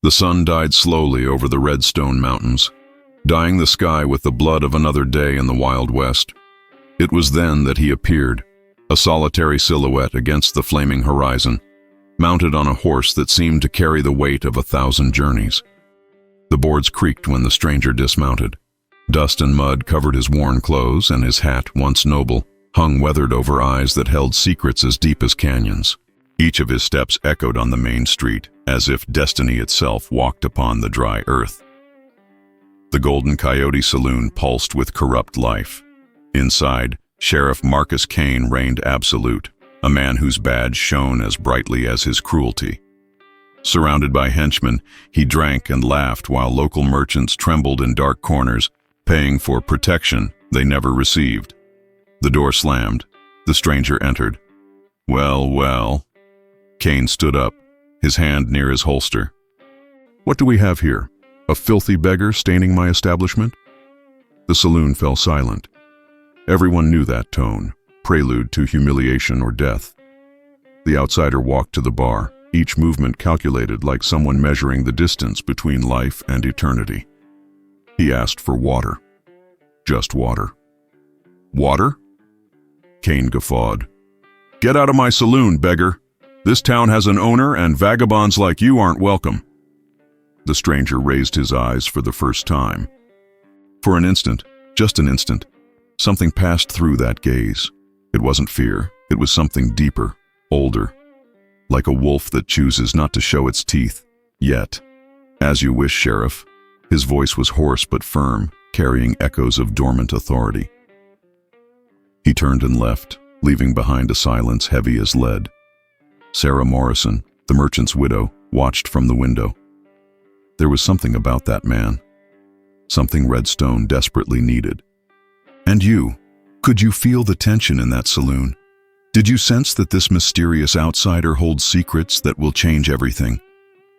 The sun died slowly over the red stone mountains, dyeing the sky with the blood of another day in the Wild West. It was then that he appeared, a solitary silhouette against the flaming horizon, mounted on a horse that seemed to carry the weight of 1,000 journeys. The boards creaked when the stranger dismounted. Dust and mud covered his worn clothes, and his hat, once noble, hung weathered over eyes that held secrets as deep as canyons. Each of his steps echoed on the main street, as if destiny itself walked upon the dry earth. The Golden Coyote Saloon pulsed with corrupt life. Inside, Sheriff Marcus Kane reigned absolute, a man whose badge shone as brightly as his cruelty. Surrounded by henchmen, he drank and laughed while local merchants trembled in dark corners, paying for protection they never received. The door slammed. The stranger entered. "Well, well." Kane stood up, his hand near his holster. "What do we have here? A filthy beggar staining my establishment?" The saloon fell silent. Everyone knew that tone, prelude to humiliation or death. The outsider walked to the bar, each movement calculated like someone measuring the distance between life and eternity. He asked for water. Just water. "Water?" Kane guffawed. "Get out of my saloon, beggar. This town has an owner, and vagabonds like you aren't welcome." The stranger raised his eyes for the first time. For an instant, just an instant, something passed through that gaze. It wasn't fear, it was something deeper, older, like a wolf that chooses not to show its teeth, yet. "As you wish, Sheriff." His voice was hoarse but firm, carrying echoes of dormant authority. He turned and left, leaving behind a silence heavy as lead. Sarah Morrison, the merchant's widow, watched from the window. There was something about that man, something Redstone desperately needed. And you, could you feel the tension in that saloon? Did you sense that this mysterious outsider holds secrets that will change everything?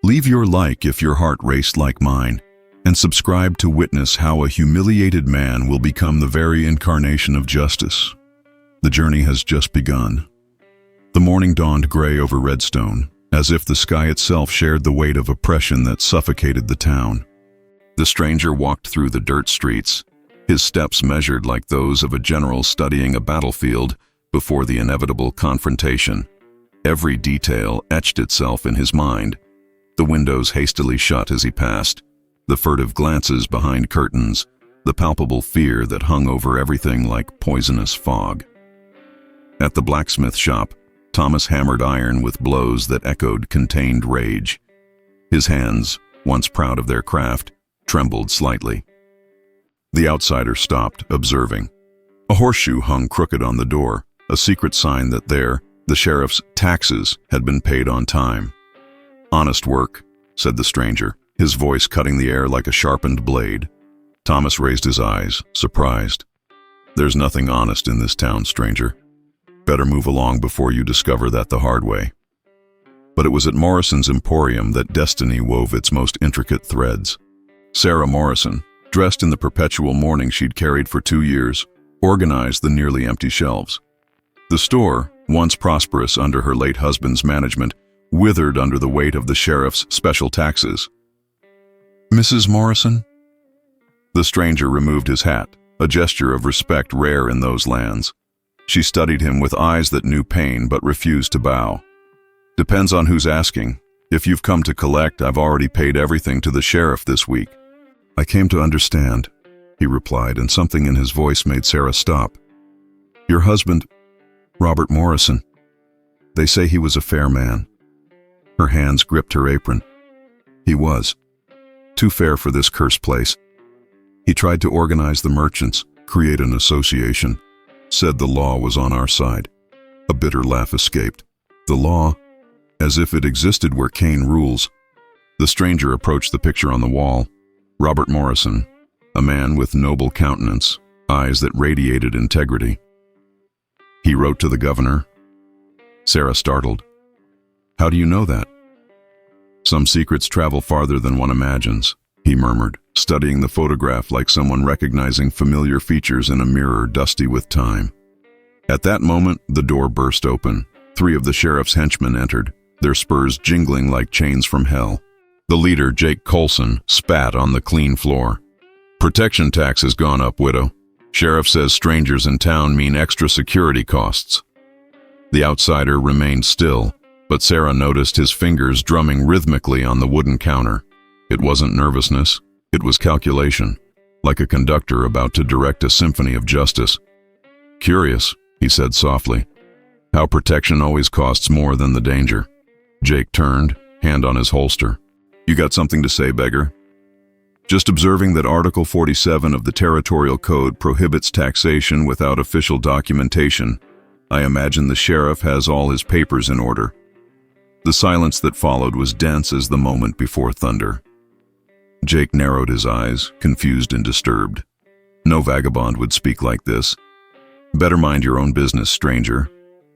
Leave your like if your heart raced like mine, and subscribe to witness how a humiliated man will become the very incarnation of justice. The journey has just begun. The morning dawned gray over Redstone, as if the sky itself shared the weight of oppression that suffocated the town. The stranger walked through the dirt streets, his steps measured like those of a general studying a battlefield before the inevitable confrontation. Every detail etched itself in his mind. The windows hastily shut as he passed, the furtive glances behind curtains, the palpable fear that hung over everything like poisonous fog. At the blacksmith shop, Thomas hammered iron with blows that echoed contained rage. His hands, once proud of their craft, trembled slightly. The outsider stopped, observing. A horseshoe hung crooked on the door, a secret sign that there, the sheriff's taxes had been paid on time. "Honest work," said the stranger, his voice cutting the air like a sharpened blade. Thomas raised his eyes, surprised. "There's nothing honest in this town, stranger. Better move along before you discover that the hard way." But it was at Morrison's emporium that destiny wove its most intricate threads. Sarah Morrison, dressed in the perpetual mourning she'd carried for 2 years, organized the nearly empty shelves. The store, once prosperous under her late husband's management, withered under the weight of the sheriff's special taxes. "Mrs. Morrison?" The stranger removed his hat, a gesture of respect rare in those lands. She studied him with eyes that knew pain but refused to bow. "Depends on who's asking. If you've come to collect, I've already paid everything to the sheriff this week." "I came to understand," he replied, and something in his voice made Sarah stop. "Your husband, Robert Morrison, they say he was a fair man." Her hands gripped her apron. "He was. Too fair for this cursed place. He tried to organize the merchants, create an association. Said the law was on our side." A bitter laugh escaped. "The law? As if it existed where Kane rules." The stranger approached the picture on the wall. Robert Morrison, a man with noble countenance, eyes that radiated integrity. "He wrote to the governor." Sarah startled. "How do you know that?" "Some secrets travel farther than one imagines," he murmured, studying the photograph like someone recognizing familiar features in a mirror dusty with time. At that moment, the door burst open. 3 of the sheriff's henchmen entered, their spurs jingling like chains from hell. The leader, Jake Colson, spat on the clean floor. "Protection tax has gone up, widow. Sheriff says strangers in town mean extra security costs." The outsider remained still, but Sarah noticed his fingers drumming rhythmically on the wooden counter. It wasn't nervousness, it was calculation, like a conductor about to direct a symphony of justice. "Curious," he said softly, "how protection always costs more than the danger." Jake turned, hand on his holster. "You got something to say, Beggar?" "Just observing that Article 47 of the Territorial Code prohibits taxation without official documentation. I imagine the sheriff has all his papers in order." The silence that followed was dense as the moment before thunder. Jake narrowed his eyes, confused and disturbed. No vagabond would speak like this. "Better mind your own business, stranger,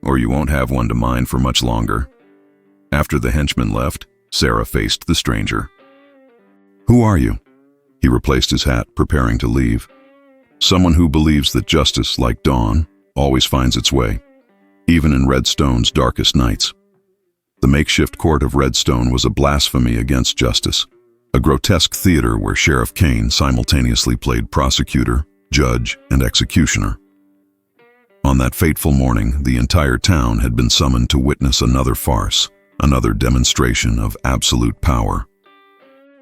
or you won't have one to mind for much longer." After the henchman left, Sarah faced the stranger. "Who are you?" He replaced his hat, preparing to leave. "Someone who believes that justice, like dawn, always finds its way, even in Redstone's darkest nights." The makeshift court of Redstone was a blasphemy against justice, a grotesque theater where Sheriff Kane simultaneously played prosecutor, judge, and executioner. On that fateful morning, the entire town had been summoned to witness another farce, another demonstration of absolute power.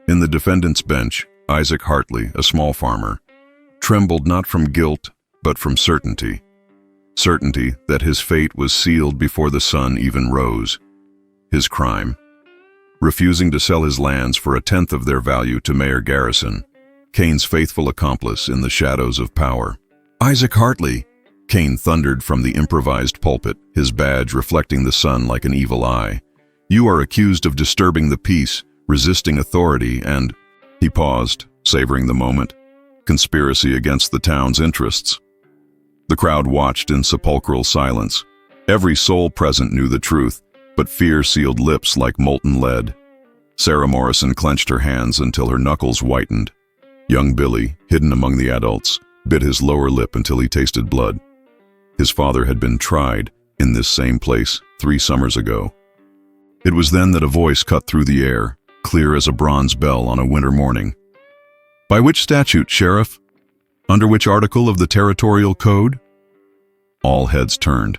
In the defendant's bench, Isaac Hartley, a small farmer, trembled not from guilt, but from certainty. Certainty that his fate was sealed before the sun even rose. His crime: refusing to sell his lands for 1/10 of their value to Mayor Garrison, Kane's faithful accomplice in the shadows of power. "Isaac Hartley!" Kane thundered from the improvised pulpit, his badge reflecting the sun like an evil eye. "You are accused of disturbing the peace, resisting authority, and—" He paused, savoring the moment. "Conspiracy against the town's interests." The crowd watched in sepulchral silence. Every soul present knew the truth, but fear sealed lips like molten lead. Sarah Morrison clenched her hands until her knuckles whitened. Young Billy, hidden among the adults, bit his lower lip until he tasted blood. His father had been tried in this same place 3 summers ago. It was then that a voice cut through the air, clear as a bronze bell on a winter morning. "By which statute, Sheriff? Under which article of the Territorial Code?" All heads turned.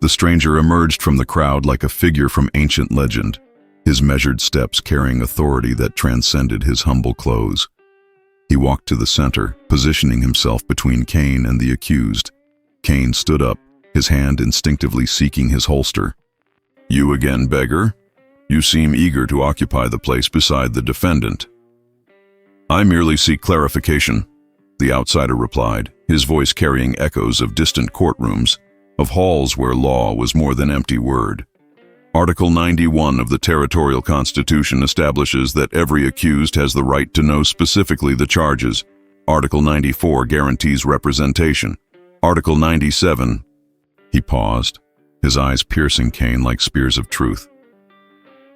The stranger emerged from the crowd like a figure from ancient legend, his measured steps carrying authority that transcended his humble clothes. He walked to the center, positioning himself between Kane and the accused. Kane stood up, his hand instinctively seeking his holster. "You again, Beggar? You seem eager to occupy the place beside the defendant." "I merely seek clarification," the outsider replied, his voice carrying echoes of distant courtrooms, of halls where law was more than empty word. "Article 91 of the Territorial Constitution establishes that every accused has the right to know specifically the charges. Article 94 guarantees representation. Article 97... He paused, his eyes piercing Kane like spears of truth.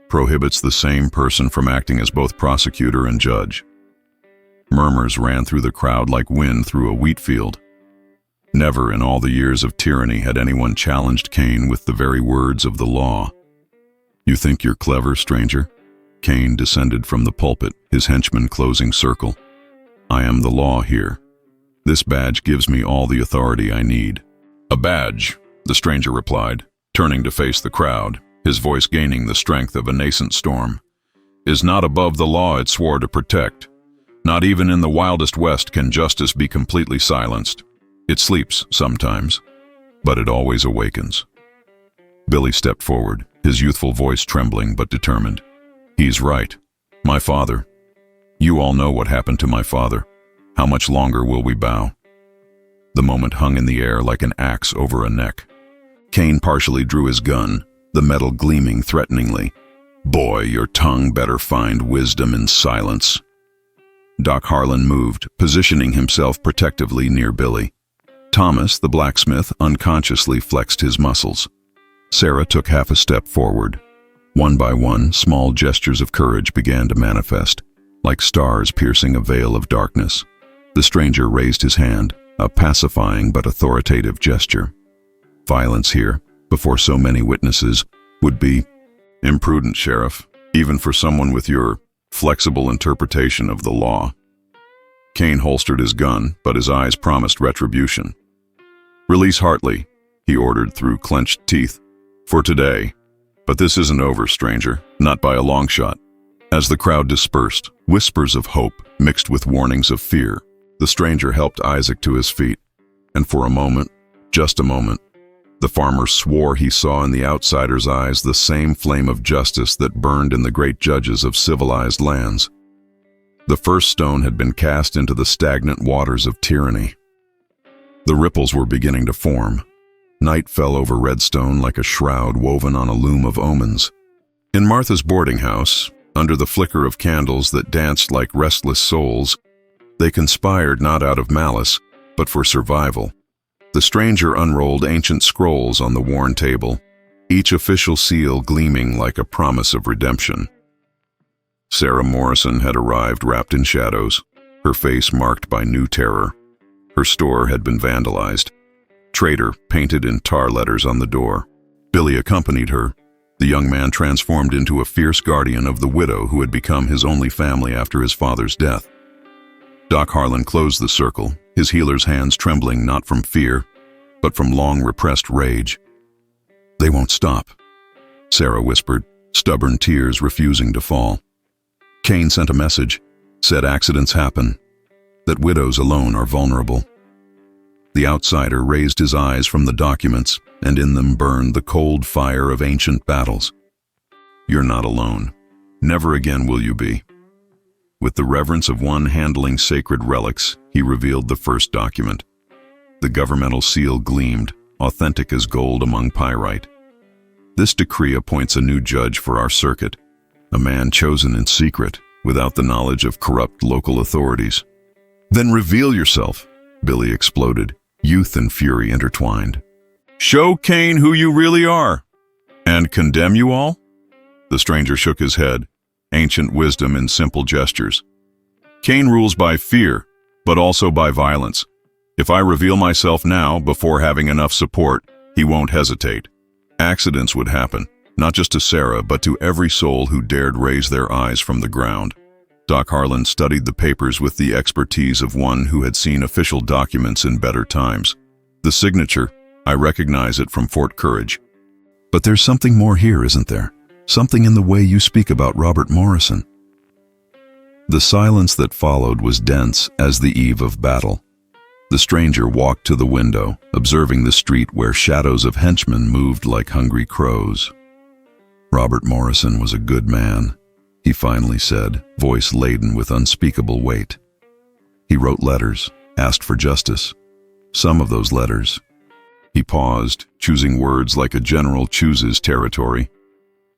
"Prohibits the same person from acting as both prosecutor and judge." Murmurs ran through the crowd like wind through a wheat field. Never in all the years of tyranny had anyone challenged Kane with the very words of the law. "You think you're clever, stranger?" Kane descended from the pulpit, his henchman closing circle. "I am the law here. This badge gives me all the authority I need." "A badge," the stranger replied, turning to face the crowd, his voice gaining the strength of a nascent storm, "is not above the law it swore to protect. Not even in the wildest West can justice be completely silenced. It sleeps sometimes, but it always awakens." Billy stepped forward, his youthful voice trembling but determined. "He's right. My father. You all know what happened to my father. How much longer will we bow?" The moment hung in the air like an axe over a neck. Kane partially drew his gun, the metal gleaming threateningly. "Boy, your tongue better find wisdom in silence." Doc Harlan moved, positioning himself protectively near Billy. Thomas, the blacksmith, unconsciously flexed his muscles. Sarah took half a step forward. One by one, small gestures of courage began to manifest, like stars piercing a veil of darkness. The stranger raised his hand, a pacifying but authoritative gesture. Violence here, before so many witnesses, would be imprudent, Sheriff, even for someone with your flexible interpretation of the law. Kane holstered his gun, but his eyes promised retribution. "Release Hartley," he ordered through clenched teeth. "For today. But this isn't over, stranger. Not by a long shot." As the crowd dispersed, whispers of hope mixed with warnings of fear, the stranger helped Isaac to his feet. And for a moment, just a moment, the farmer swore he saw in the outsider's eyes the same flame of justice that burned in the great judges of civilized lands. The first stone had been cast into the stagnant waters of tyranny. The ripples were beginning to form. Night fell over Redstone like a shroud woven on a loom of omens. In Martha's boarding house, under the flicker of candles that danced like restless souls, they conspired not out of malice, but for survival. The stranger unrolled ancient scrolls on the worn table, each official seal gleaming like a promise of redemption. Sarah Morrison had arrived wrapped in shadows, her face marked by new terror. Her store had been vandalized. Traitor painted in tar letters on the door. Billy accompanied her, the young man transformed into a fierce guardian of the widow who had become his only family after his father's death. Doc Harlan closed the circle, his healer's hands trembling not from fear, but from long-repressed rage. "They won't stop," Sarah whispered, stubborn tears refusing to fall. Kane sent a message, said accidents happen, that widows alone are vulnerable. The outsider raised his eyes from the documents, and in them burned the cold fire of ancient battles. "You're not alone. Never again will you be." With the reverence of one handling sacred relics, he revealed the first document. The governmental seal gleamed, authentic as gold among pyrite. "This decree appoints a new judge for our circuit, a man chosen in secret, without the knowledge of corrupt local authorities." "Then reveal yourself," Billy exploded, youth and fury intertwined. "Show Kane who you really are." "And condemn you all?" The stranger shook his head, ancient wisdom in simple gestures. "Kane rules by fear, but also by violence. If I reveal myself now, before having enough support, he won't hesitate. Accidents would happen, not just to Sarah, but to every soul who dared raise their eyes from the ground." Doc Harlan studied the papers with the expertise of one who had seen official documents in better times. "The signature, I recognize it from Fort Courage. But there's something more here, isn't there? Something in the way you speak about Robert Morrison." The silence that followed was dense as the eve of battle. The stranger walked to the window, observing the street where shadows of henchmen moved like hungry crows. "Robert Morrison was a good man," he finally said, voice laden with unspeakable weight. "He wrote letters, asked for justice. Some of those letters—" He paused, choosing words like a general chooses territory.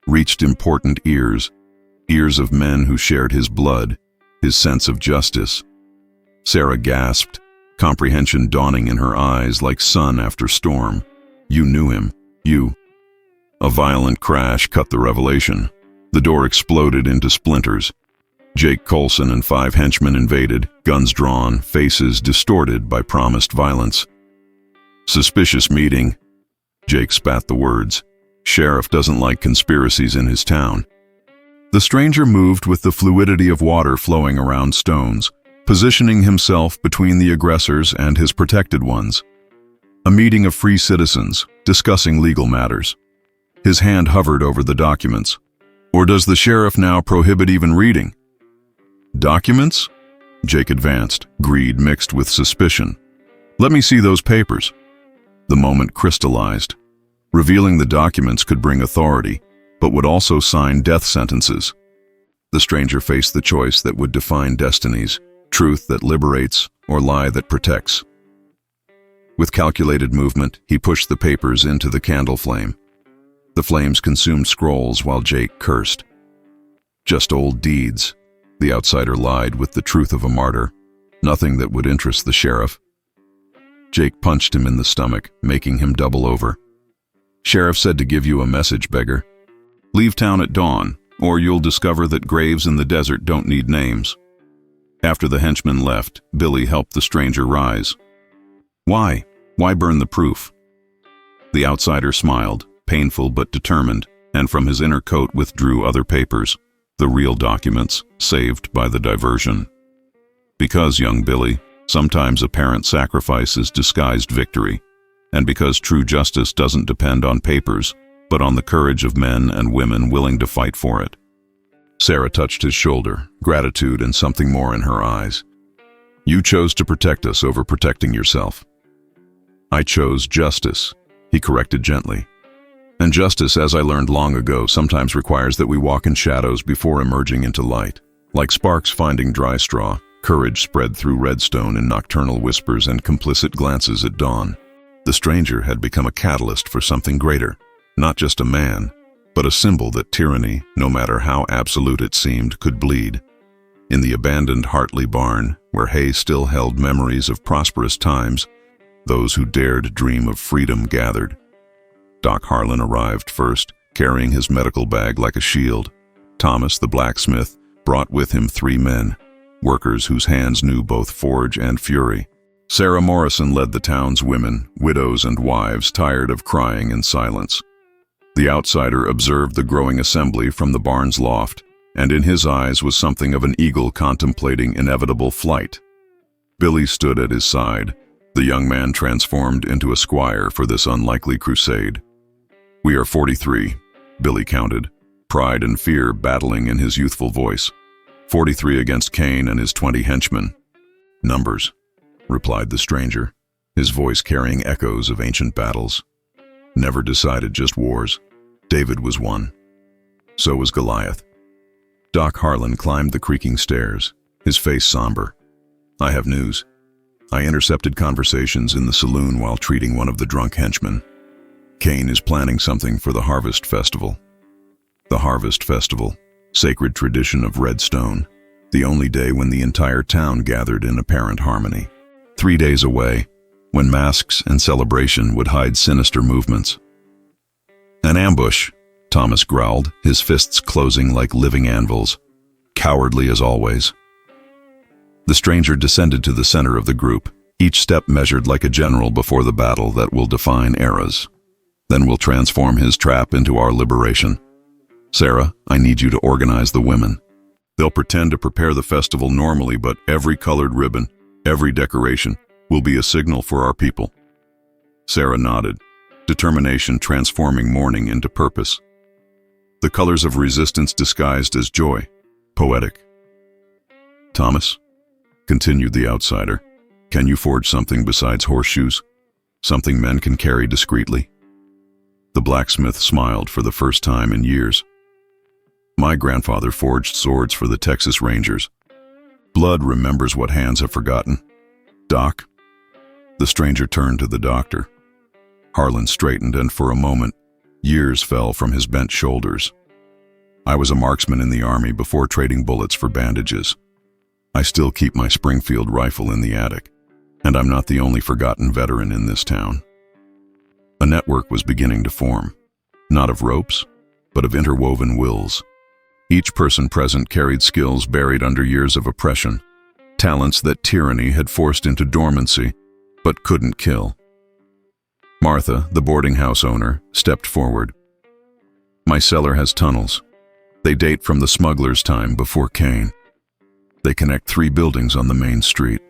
"Reached important ears, ears of men who shared his blood, his sense of justice." Sarah gasped, comprehension dawning in her eyes like sun after storm. "You knew him, you—" A violent crash cut the revelation. The door exploded into splinters. Jake Colson and 5 henchmen invaded, guns drawn, faces distorted by promised violence. "Suspicious meeting." Jake spat the words. "Sheriff doesn't like conspiracies in his town." The stranger moved with the fluidity of water flowing around stones, positioning himself between the aggressors and his protected ones. A meeting of free citizens, discussing legal matters. His hand hovered over the documents. "Or does the sheriff now prohibit even reading?" "Documents?" Jake advanced, greed mixed with suspicion. "Let me see those papers." The moment crystallized. Revealing the documents could bring authority, but would also sign death sentences. The stranger faced the choice that would define destinies, truth that liberates or lie that protects. With calculated movement, he pushed the papers into the candle flame. The flames consumed scrolls while Jake cursed. "Just old deeds," the outsider lied with the truth of a martyr. "Nothing that would interest the sheriff." Jake punched him in the stomach, making him double over. "Sheriff said to give you a message, Beggar. Leave town at dawn, or you'll discover that graves in the desert don't need names." After the henchman left, Billy helped the stranger rise. "Why? Why burn the proof?" The outsider smiled, painful but determined, and from his inner coat withdrew other papers. The real documents saved by the diversion. Because, young Billy, sometimes apparent sacrifice is disguised victory, and because true justice doesn't depend on papers, but on the courage of men and women willing to fight for it. Sarah touched his shoulder, gratitude and something more in her eyes. You chose to protect us over protecting yourself. I chose justice, he corrected gently. And justice, as I learned long ago, sometimes requires that we walk in shadows before emerging into light. Like sparks finding dry straw, courage spread through redstone in nocturnal whispers and complicit glances at dawn. The stranger had become a catalyst for something greater, not just a man, but a symbol that tyranny, no matter how absolute it seemed, could bleed. In the abandoned Hartley barn, where hay still held memories of prosperous times, those who dared dream of freedom gathered. Doc Harlan arrived first, carrying his medical bag like a shield. Thomas, the blacksmith, brought with him 3 men, workers whose hands knew both forge and fury. Sarah Morrison led the town's women, widows and wives tired of crying in silence. The outsider observed the growing assembly from the barn's loft, and in his eyes was something of an eagle contemplating inevitable flight. Billy stood at his side, the young man transformed into a squire for this unlikely crusade. We are 43, Billy counted, pride and fear battling in his youthful voice. 43 against Cain and his 20 henchmen. Numbers, replied the stranger, his voice carrying echoes of ancient battles. Never decided, just wars. David was one. So was Goliath. Doc Harlan climbed the creaking stairs, his face somber. I have news. I intercepted conversations in the saloon while treating one of the drunk henchmen. Cain is planning something for the Harvest Festival. The Harvest Festival, sacred tradition of Redstone, the only day when the entire town gathered in apparent harmony. 3 days away, when masks and celebration would hide sinister movements. An ambush, Thomas growled, his fists closing like living anvils, cowardly as always. The stranger descended to the center of the group, each step measured like a general before the battle that will define eras. Then we'll transform his trap into our liberation. Sarah, I need you to organize the women. They'll pretend to prepare the festival normally, but every colored ribbon, every decoration, will be a signal for our people. Sarah nodded, determination transforming mourning into purpose. The colors of resistance disguised as joy, poetic. Thomas, continued the outsider, can you forge something besides horseshoes? Something men can carry discreetly? The blacksmith smiled for the first time in years. My grandfather forged swords for the Texas Rangers. Blood remembers what hands have forgotten. Doc? The stranger turned to the doctor. Harlan straightened, and for a moment, years fell from his bent shoulders. I was a marksman in the army before trading bullets for bandages. I still keep my Springfield rifle in the attic, and I'm not the only forgotten veteran in this town. A network was beginning to form, not of ropes, but of interwoven wills. Each person present carried skills buried under years of oppression, talents that tyranny had forced into dormancy, but couldn't kill. Martha, the boarding house owner, stepped forward. My cellar has tunnels. They date from the smuggler's time before Cain. They connect 3 buildings on the main street.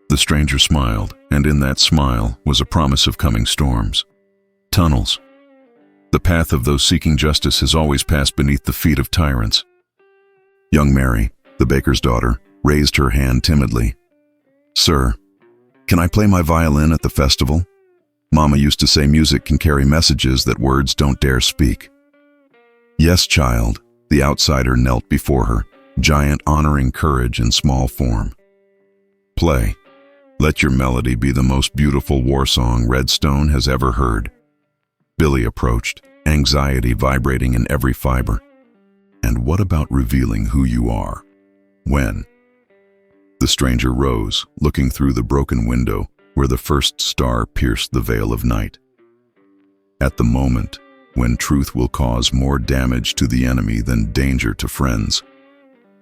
The stranger smiled, and in that smile was a promise of coming storms. Tunnels. The path of those seeking justice has always passed beneath the feet of tyrants. Young Mary, the baker's daughter, raised her hand timidly. Sir, can I play my violin at the festival? Mama used to say music can carry messages that words don't dare speak. Yes, child, the outsider knelt before her, giant honoring courage in small form. Play. Let your melody be the most beautiful war song Redstone has ever heard. Billy approached, anxiety vibrating in every fiber. And what about revealing who you are? When? The stranger rose, looking through the broken window where the first star pierced the veil of night. At the moment when truth will cause more damage to the enemy than danger to friends.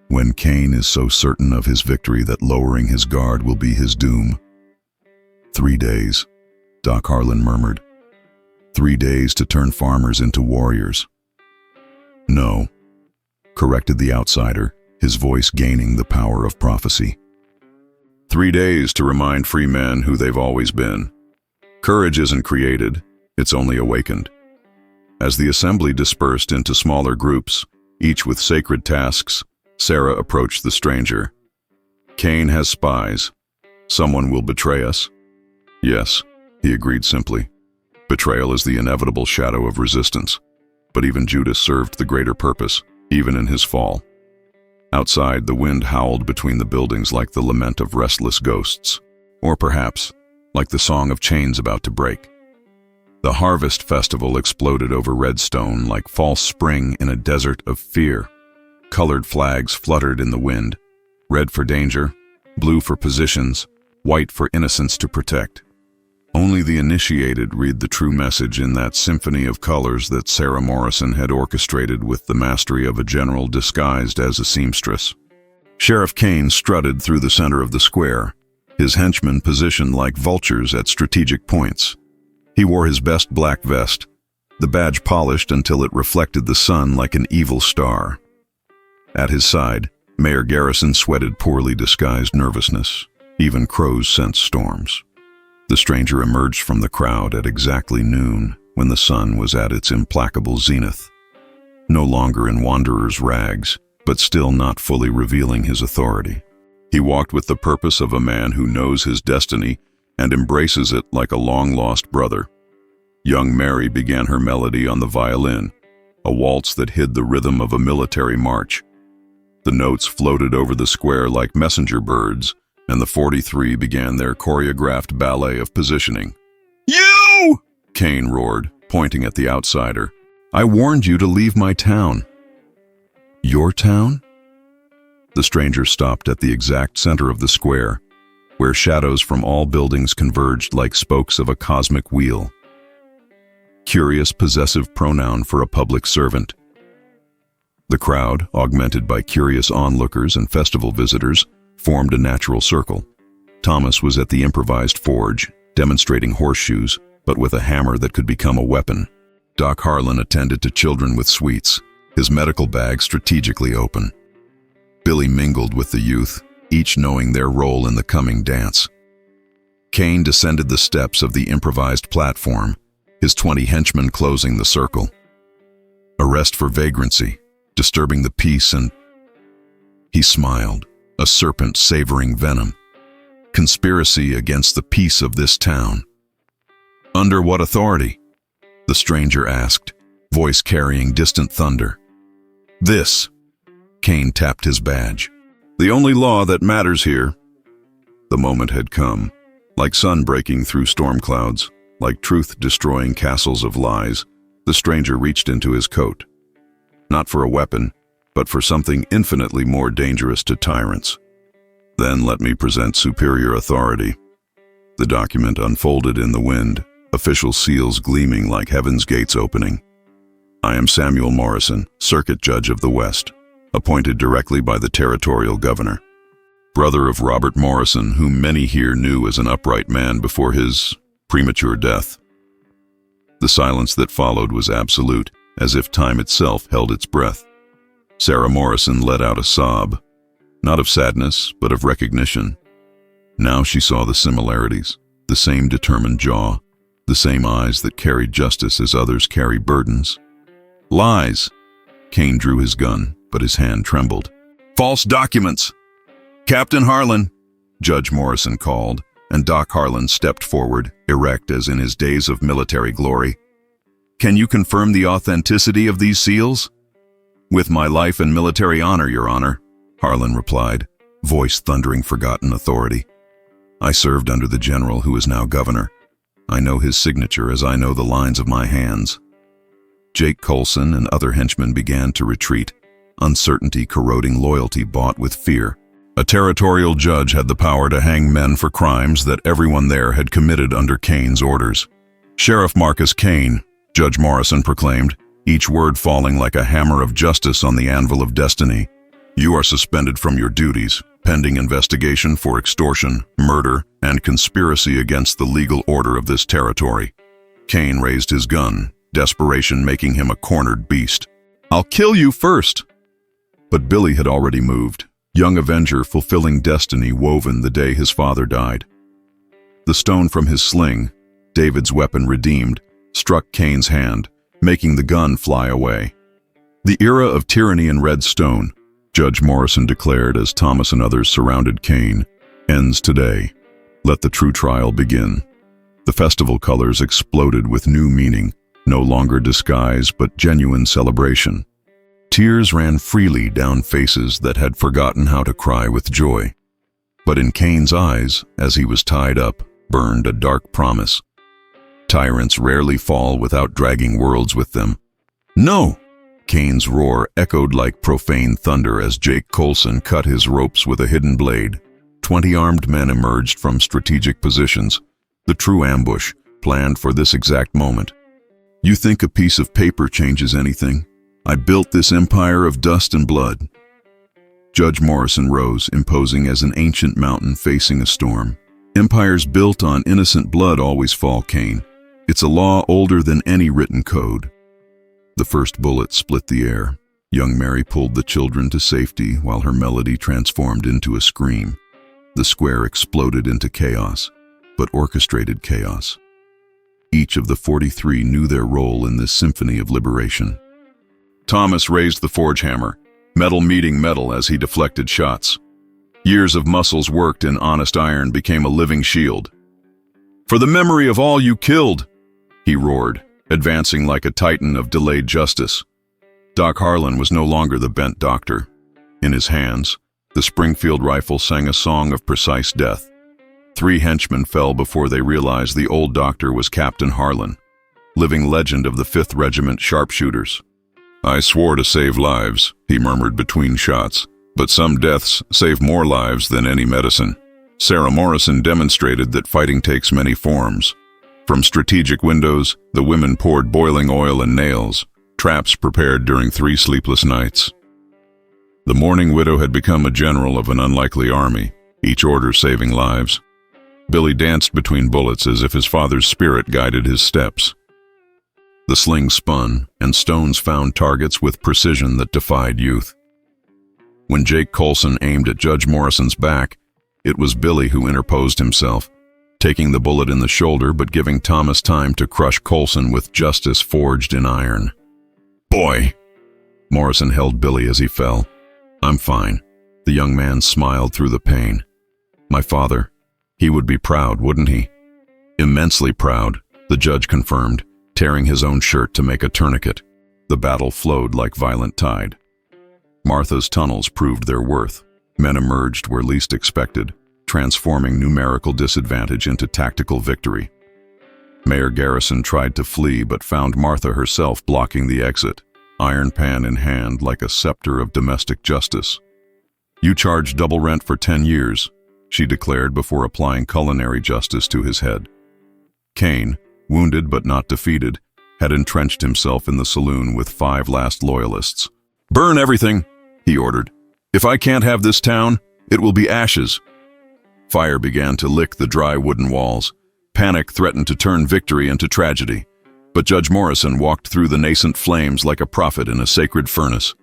When Cain is so certain of his victory that lowering his guard will be his doom. 3 days, Doc Harlan murmured. 3 days to turn farmers into warriors. No, corrected the outsider, his voice gaining the power of prophecy. 3 days to remind free men who they've always been. Courage isn't created, it's only awakened. As the assembly dispersed into smaller groups, each with sacred tasks, Sarah approached the stranger. "Cain has spies. Someone will betray us." "Yes," he agreed simply. "Betrayal is the inevitable shadow of resistance. But even Judas served the greater purpose, even in his fall." Outside, the wind howled between the buildings like the lament of restless ghosts, or perhaps like the song of chains about to break. The harvest festival exploded over Redstone like false spring in a desert of fear. Colored flags fluttered in the wind, red for danger, blue for positions, white for innocence to protect. Only the initiated read the true message in that symphony of colors that Sarah Morrison had orchestrated with the mastery of a general disguised as a seamstress. Sheriff Cain strutted through the center of the square, his henchmen positioned like vultures at strategic points. He wore his best black vest, the badge polished until it reflected the sun like an evil star. At his side, Mayor Garrison sweated poorly disguised nervousness. Even crows sensed storms. The stranger emerged from the crowd at exactly noon, when the sun was at its implacable zenith. No longer in wanderer's rags, but still not fully revealing his authority. He walked with the purpose of a man who knows his destiny and embraces it like a long-lost brother. Young Mary began her melody on the violin, a waltz that hid the rhythm of a military march. The notes floated over the square like messenger birds, and the 43 began their choreographed ballet of positioning. "You!" Cain roared, pointing at the outsider. "I warned you to leave my town." "Your town?" The stranger stopped at the exact center of the square, where shadows from all buildings converged like spokes of a cosmic wheel. Curious possessive pronoun for a public servant. The crowd, augmented by curious onlookers and festival visitors, formed a natural circle. Thomas was at the improvised forge, demonstrating horseshoes, but with a hammer that could become a weapon. Doc Harlan attended to children with sweets, his medical bag strategically open. Billy mingled with the youth, each knowing their role in the coming dance. Cain descended the steps of the improvised platform, his 20 henchmen closing the circle. Arrest for vagrancy, disturbing the peace, and he smiled, a serpent savoring venom. Conspiracy against the peace of this town. "Under what authority?" the stranger asked, voice carrying distant thunder. "This." Cain tapped his badge. "The only law that matters here." The moment had come, like sun breaking through storm clouds, like truth destroying castles of lies. The stranger reached into his coat. Not for a weapon, but for something infinitely more dangerous to tyrants. "Then let me present superior authority." The document unfolded in the wind, official seals gleaming like heaven's gates opening. "I am Samuel Morrison, Circuit Judge of the West, appointed directly by the territorial governor. Brother of Robert Morrison, whom many here knew as an upright man before his premature death." The silence that followed was absolute, as if time itself held its breath. Sarah Morrison let out a sob, not of sadness, but of recognition. Now she saw the similarities, the same determined jaw, the same eyes that carried justice as others carry burdens. "Lies!" Cain drew his gun, but his hand trembled. "False documents!" "Captain Harlan!" Judge Morrison called, and Doc Harlan stepped forward, erect as in his days of military glory. "Can you confirm the authenticity of these seals?" "With my life and military honor, Your Honor," Harlan replied, voice thundering forgotten authority. "I served under the general who is now governor. I know his signature as I know the lines of my hands." Jake Colson and other henchmen began to retreat, uncertainty corroding loyalty bought with fear. A territorial judge had the power to hang men for crimes that everyone there had committed under Cain's orders. "Sheriff Marcus Cain," Judge Morrison proclaimed, each word falling like a hammer of justice on the anvil of destiny. "You are suspended from your duties, pending investigation for extortion, murder, and conspiracy against the legal order of this territory." Cain raised his gun, desperation making him a cornered beast. "I'll kill you first!" But Billy had already moved, young avenger fulfilling destiny woven the day his father died. The stone from his sling, David's weapon redeemed, struck Cain's hand, making the gun fly away. The era of tyranny in red stone, Judge Morrison declared as Thomas and others surrounded Cain, ends today. Let the true trial begin. The festival colors exploded with new meaning, no longer disguise but genuine celebration. Tears ran freely down faces that had forgotten how to cry with joy. But in Cain's eyes, as he was tied up, burned a dark promise. Tyrants rarely fall without dragging worlds with them. No! Cain's roar echoed like profane thunder as Jake Colson cut his ropes with a hidden blade. 20 armed men emerged from strategic positions, the true ambush, planned for this exact moment. You think a piece of paper changes anything? I built this empire of dust and blood. Judge Morrison rose, imposing as an ancient mountain facing a storm. Empires built on innocent blood always fall, Cain. It's a law older than any written code. The first bullet split the air. Young Mary pulled the children to safety while her melody transformed into a scream. The square exploded into chaos, but orchestrated chaos. Each of the 43 knew their role in this symphony of liberation. Thomas raised the forge hammer, metal meeting metal as he deflected shots. Years of muscles worked in honest iron became a living shield. For the memory of all you killed, he roared, advancing like a titan of delayed justice. Doc Harlan was no longer the bent doctor. In his hands, the Springfield rifle sang a song of precise death. 3 henchmen fell before they realized the old doctor was Captain Harlan, living legend of the 5th Regiment sharpshooters. I swore to save lives, he murmured between shots, but some deaths save more lives than any medicine. Sarah Morrison demonstrated that fighting takes many forms. From strategic windows, the women poured boiling oil and nails, traps prepared during 3 sleepless nights. The mourning widow had become a general of an unlikely army, each order saving lives. Billy danced between bullets as if his father's spirit guided his steps. The sling spun, and stones found targets with precision that defied youth. When Jake Colson aimed at Judge Morrison's back, it was Billy who interposed himself, taking the bullet in the shoulder but giving Thomas time to crush Colson with justice forged in iron. Boy! Morrison held Billy as he fell. I'm fine. The young man smiled through the pain. My father, he would be proud, wouldn't he? Immensely proud, the judge confirmed, tearing his own shirt to make a tourniquet. The battle flowed like violent tide. Martha's tunnels proved their worth. Men emerged where least expected, transforming numerical disadvantage into tactical victory. Mayor Garrison tried to flee but found Martha herself blocking the exit, iron pan in hand like a scepter of domestic justice. You charged double rent for 10 years, she declared before applying culinary justice to his head. Cain, wounded but not defeated, had entrenched himself in the saloon with 5 last loyalists. Burn everything, he ordered. If I can't have this town, it will be ashes. Fire began to lick the dry wooden walls. Panic threatened to turn victory into tragedy. But Judge Morrison walked through the nascent flames like a prophet in a sacred furnace.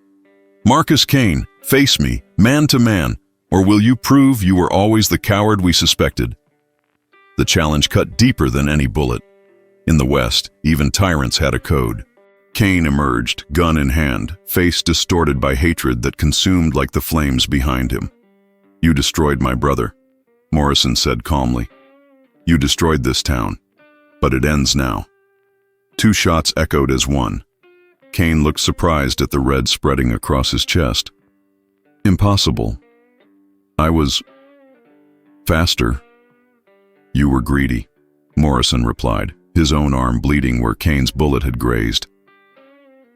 Marcus Cain, face me, man to man, or will you prove you were always the coward we suspected? The challenge cut deeper than any bullet. In the West, even tyrants had a code. Cain emerged, gun in hand, face distorted by hatred that consumed like the flames behind him. You destroyed my brother, Morrison said calmly. You destroyed this town, but it ends now. 2 shots echoed as one. Cain looked surprised at the red spreading across his chest. Impossible. I was faster. You were greedy, Morrison replied, his own arm bleeding where Cain's bullet had grazed.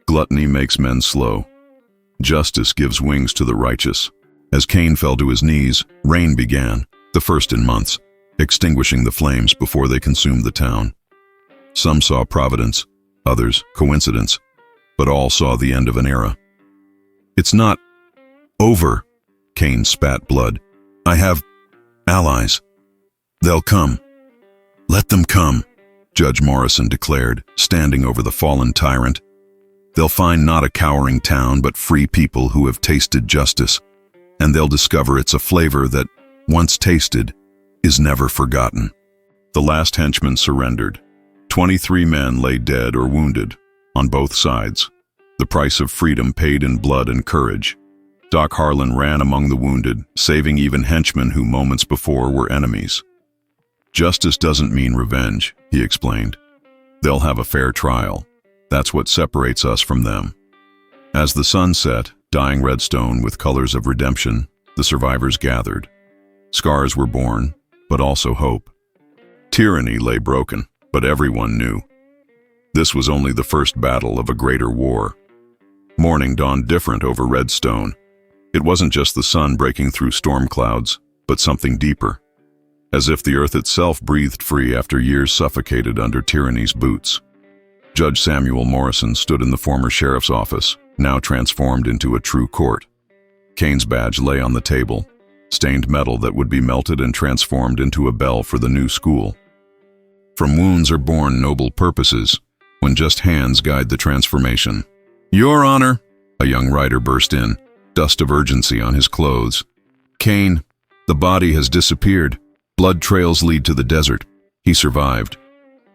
Gluttony makes men slow. Justice gives wings to the righteous. As Cain fell to his knees, rain began, the first in months, extinguishing the flames before they consumed the town. Some saw providence, others coincidence, but all saw the end of an era. It's not over, Cain spat blood. I have allies. They'll come. Let them come, Judge Morrison declared, standing over the fallen tyrant. They'll find not a cowering town, but free people who have tasted justice, and they'll discover it's a flavor that, once tasted, is never forgotten. The last henchman surrendered. 23 men lay dead or wounded, on both sides. The price of freedom paid in blood and courage. Doc Harlan ran among the wounded, saving even henchmen who moments before were enemies. Justice doesn't mean revenge, he explained. They'll have a fair trial. That's what separates us from them. As the sun set, dyeing Redstone with colors of redemption, the survivors gathered. Scars were born, but also hope. Tyranny lay broken, but everyone knew. This was only the first battle of a greater war. Morning dawned different over Redstone. It wasn't just the sun breaking through storm clouds, but something deeper. As if the earth itself breathed free after years suffocated under tyranny's boots. Judge Samuel Morrison stood in the former sheriff's office, now transformed into a true court. Kane's badge lay on the table, stained metal that would be melted and transformed into a bell for the new school. From wounds are born noble purposes, when just hands guide the transformation. Your Honor, a young rider burst in, dust of urgency on his clothes. Kane, the body has disappeared. Blood trails lead to the desert. He survived.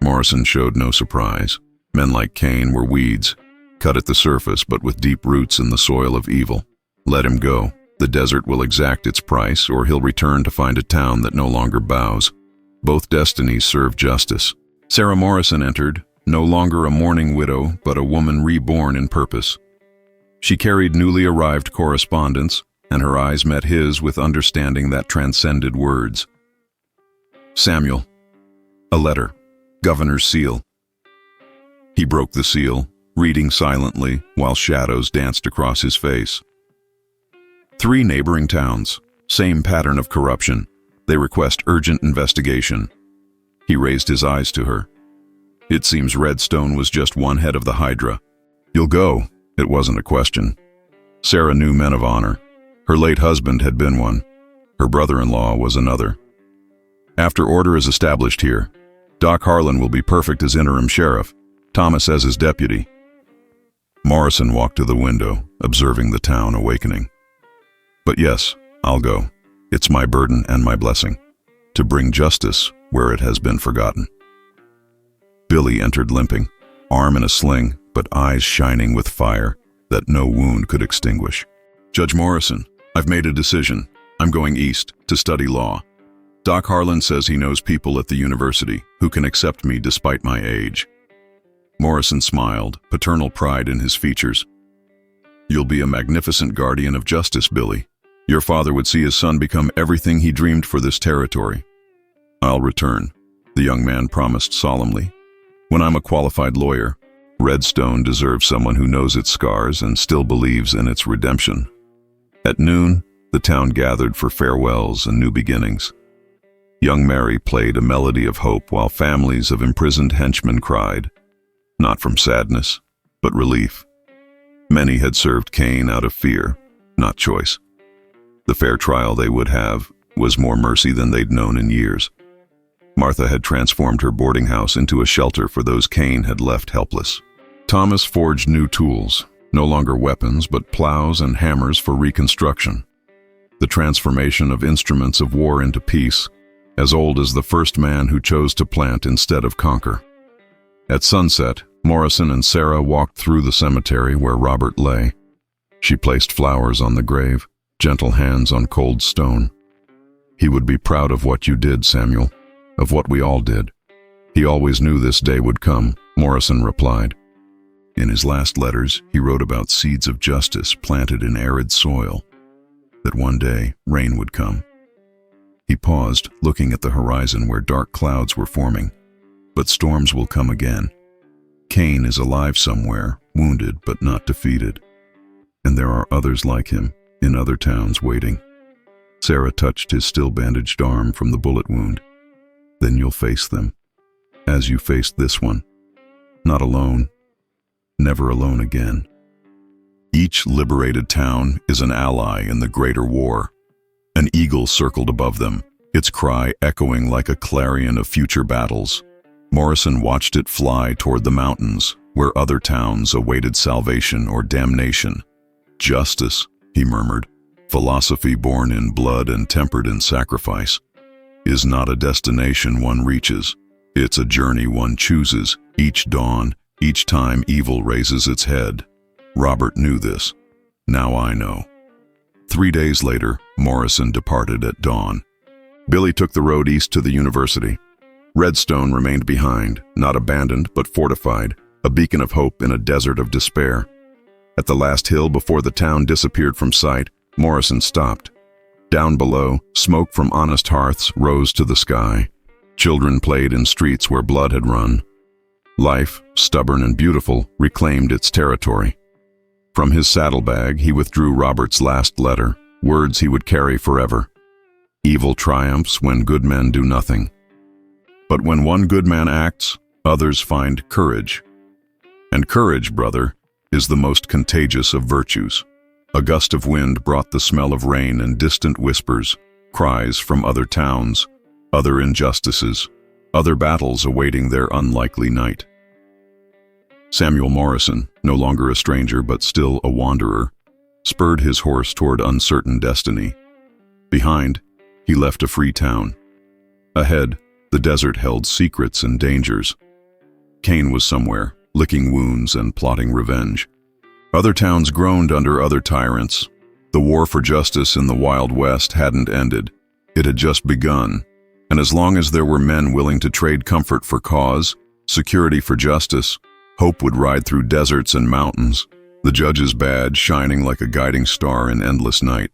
Morrison showed no surprise. Men like Kane were weeds, cut at the surface but with deep roots in the soil of evil. Let him go. The desert will exact its price, or he'll return to find a town that no longer bows. Both destinies serve justice. Sarah Morrison entered, no longer a mourning widow, but a woman reborn in purpose. She carried newly arrived correspondence, and her eyes met his with understanding that transcended words. Samuel. A letter. Governor's seal. He broke the seal, reading silently while shadows danced across his face. 3 neighboring towns, same pattern of corruption. They request urgent investigation. He raised his eyes to her. It seems Redstone was just one head of the Hydra. You'll go. It wasn't a question. Sarah knew men of honor. Her late husband had been one. Her brother-in-law was another. After order is established here, Doc Harlan will be perfect as interim sheriff, Thomas as his deputy. Morrison walked to the window, observing the town awakening. But yes, I'll go. It's my burden and my blessing, to bring justice where it has been forgotten. Billy entered limping, arm in a sling, but eyes shining with fire that no wound could extinguish. Judge Morrison, I've made a decision. I'm going east to study law. Doc Harlan says he knows people at the university who can accept me despite my age. Morrison smiled, paternal pride in his features. You'll be a magnificent guardian of justice, Billy. Your father would see his son become everything he dreamed for this territory. I'll return, the young man promised solemnly. When I'm a qualified lawyer, Redstone deserves someone who knows its scars and still believes in its redemption. At noon, the town gathered for farewells and new beginnings. Young Mary played a melody of hope while families of imprisoned henchmen cried, not from sadness, but relief. Many had served Kane out of fear, not choice. The fair trial they would have was more mercy than they'd known in years. Martha had transformed her boarding house into a shelter for those Kane had left helpless. Thomas forged new tools, no longer weapons, but plows and hammers for reconstruction. The transformation of instruments of war into peace, as old as the first man who chose to plant instead of conquer. At sunset, Morrison and Sarah walked through the cemetery where Robert lay. She placed flowers on the grave, gentle hands on cold stone. He would be proud of what you did, Samuel, of what we all did. He always knew this day would come, Morrison replied. In his last letters, he wrote about seeds of justice planted in arid soil, that one day rain would come. He paused, looking at the horizon where dark clouds were forming. But storms will come again. Kane is alive somewhere, wounded but not defeated. And there are others like him, in other towns waiting. Sarah touched his still bandaged arm from the bullet wound. Then you'll face them, as you faced this one. Not alone, never alone again. Each liberated town is an ally in the greater war. An eagle circled above them, its cry echoing like a clarion of future battles. Morrison watched it fly toward the mountains, where other towns awaited salvation or damnation. Justice, he murmured, philosophy born in blood and tempered in sacrifice, is not a destination one reaches. It's a journey one chooses, each dawn, each time evil raises its head. Robert knew this. Now I know. 3 days later, Morrison departed at dawn. Billy took the road east to the university. Redstone remained behind, not abandoned but fortified, a beacon of hope in a desert of despair. At the last hill before the town disappeared from sight, Morrison stopped. Down below, smoke from honest hearths rose to the sky. Children played in streets where blood had run. Life, stubborn and beautiful, reclaimed its territory. From his saddlebag, he withdrew Robert's last letter, words he would carry forever. Evil triumphs when good men do nothing. But when one good man acts, others find courage. And courage, brother, is the most contagious of virtues. A gust of wind brought the smell of rain and distant whispers, cries from other towns, other injustices, other battles awaiting their unlikely night. Samuel Morrison, no longer a stranger but still a wanderer, spurred his horse toward uncertain destiny. Behind, he left a free town. Ahead, the desert held secrets and dangers. Cain was somewhere, licking wounds and plotting revenge. Other towns groaned under other tyrants. The war for justice in the Wild West hadn't ended. It had just begun. And as long as there were men willing to trade comfort for cause, security for justice, hope would ride through deserts and mountains, the judge's badge shining like a guiding star in endless night.